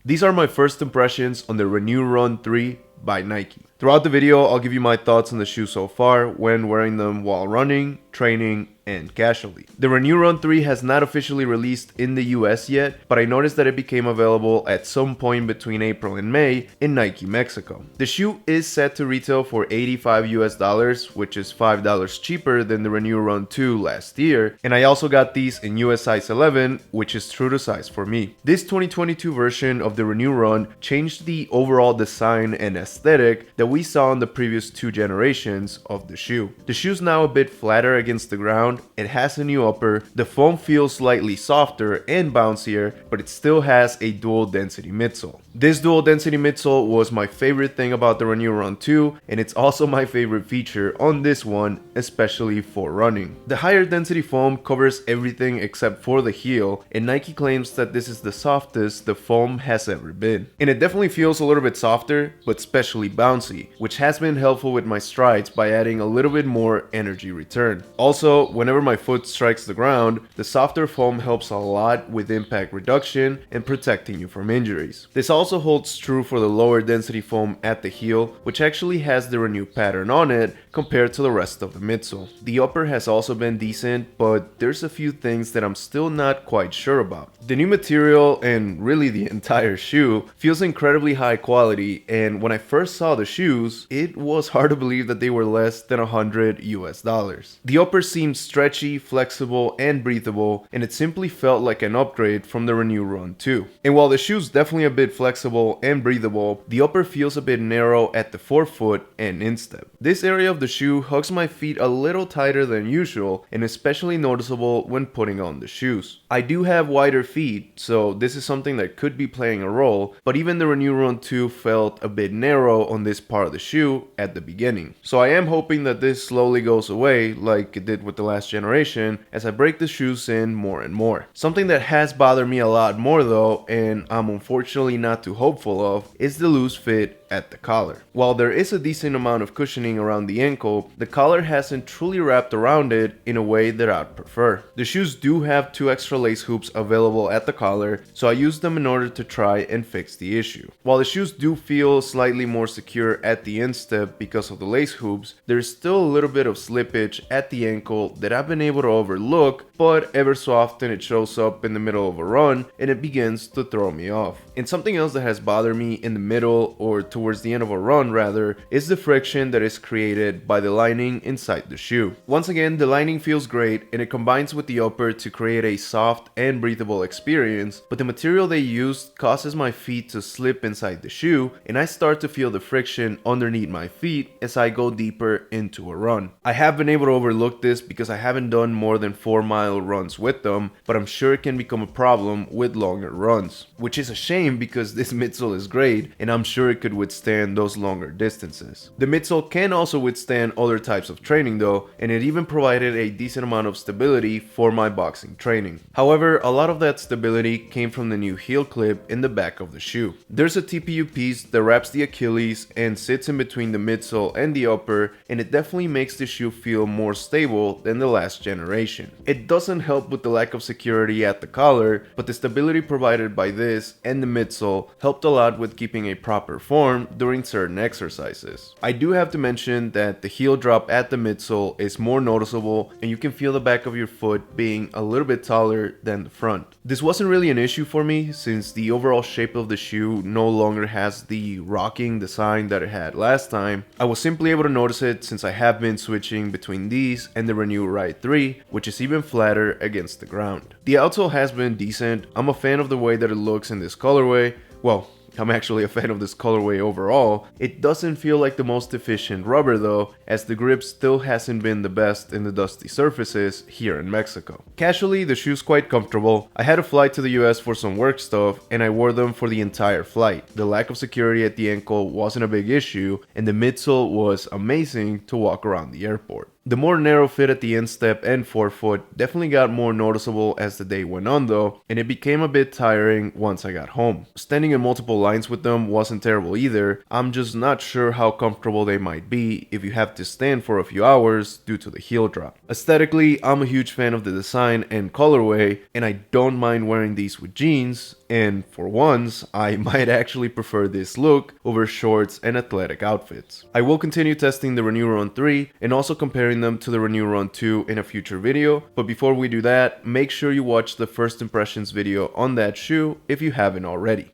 These are my first impressions on the Renew Run 3 by Nike. Throughout the video, I'll give you my thoughts on the shoe so far when wearing them while running, training, and casually. The Renew Run 3 has not officially released in the US yet, but I noticed that it became available at some point between April and May in Nike Mexico. The shoe is set to retail for $85 US, which is $5 cheaper than the Renew Run 2 last year, and I also got these in US size 11, which is true to size for me. This 2022 version of the Renew Run changed the overall design and aesthetic that we saw in the previous two generations of the shoe. The shoe's now a bit flatter against the ground, it has a new upper, the foam feels slightly softer and bouncier, but it still has a dual density midsole. This dual density midsole was my favorite thing about the Renew Run 2, and it's also my favorite feature on this one, especially for running. The higher density foam covers everything except for the heel, and Nike claims that this is the softest the foam has ever been. And it definitely feels a little bit softer, but especially bouncy, which has been helpful with my strides by adding a little bit more energy return. Also, whenever my foot strikes the ground, the softer foam helps a lot with impact reduction and protecting you from injuries. This also holds true for the lower density foam at the heel, which actually has the Renew pattern on it compared to the rest of the midsole. The upper has also been decent, but there's a few things that I'm still not quite sure about. The new material, and really the entire shoe, feels incredibly high quality, and when I first saw the shoes, it was hard to believe that they were less than $100 US. The upper seemed stretchy, flexible, and breathable, and it simply felt like an upgrade from the Renew Run 2. And while the shoe's definitely a bit flexible and breathable, the upper feels a bit narrow at the forefoot and instep. This area of the shoe hugs my feet a little tighter than usual, and especially noticeable when putting on the shoes. I do have wider feet, so this is something that could be playing a role, but even the Renew Run 2 felt a bit narrow on this part of the shoe at the beginning. So I am hoping that this slowly goes away like it did with the last generation as I break the shoes in more and more. Something that has bothered me a lot more though, and I'm unfortunately not too hopeful of, is the loose fit at the collar. While there is a decent amount of cushioning around the ankle, the collar hasn't truly wrapped around it in a way that I'd prefer. The shoes do have 2 extra lace hoops available at the collar, so I used them in order to try and fix the issue. While the shoes do feel slightly more secure at the instep because of the lace hoops, there's still a little bit of slippage at the ankle that I've been able to overlook, but ever so often it shows up in the middle of a run and it begins to throw me off. And something else that has bothered me in the middle, or towards the end of a run rather, is the friction that is created by the lining inside the shoe. Once again, the lining feels great and it combines with the upper to create a soft and breathable experience, but the material they used causes my feet to slip inside the shoe and I start to feel the friction underneath my feet as I go deeper into a run. I have been able to overlook this because I haven't done more than 4-mile runs with them, but I'm sure it can become a problem with longer runs, which is a shame because this midsole is great and I'm sure it could withstand those longer distances. The midsole can also withstand other types of training though, and it even provided a decent amount of stability for my boxing training. However, a lot of that stability came from the new heel clip in the back of the shoe. There's a TPU piece that wraps the Achilles and sits in between the midsole and the upper, and it definitely makes the shoe feel more stable than the last generation. It doesn't help with the lack of security at the collar, but the stability provided by this and the midsole helped a lot with keeping a proper form during certain exercises. I do have to mention that the heel drop at the midsole is more noticeable and you can feel the back of your foot being a little bit taller than the front. This wasn't really an issue for me since the overall shape of the shoe no longer has the rocking design that it had last time. I was simply able to notice it since I have been switching between these and the Renew Ride 3, which is even flatter against the ground. The outsole has been decent. I'm a fan of the way that it looks in this colorway. Well, I'm actually a fan of this colorway overall. It doesn't feel like the most efficient rubber though, as the grip still hasn't been the best in the dusty surfaces here in Mexico. Casually, the shoe's quite comfortable. I had a flight to the US for some work stuff and I wore them for the entire flight. The lack of security at the ankle wasn't a big issue and the midsole was amazing to walk around the airport. The more narrow fit at the instep and forefoot definitely got more noticeable as the day went on though, and it became a bit tiring once I got home. Standing in multiple lines with them wasn't terrible either, I'm just not sure how comfortable they might be if you have to stand for a few hours due to the heel drop. Aesthetically, I'm a huge fan of the design and colorway, and I don't mind wearing these with jeans, and for once, I might actually prefer this look over shorts and athletic outfits. I will continue testing the Renew Run 3 and also comparing them to the Renew Run 2 in a future video, but before we do that, make sure you watch the first impressions video on that shoe if you haven't already.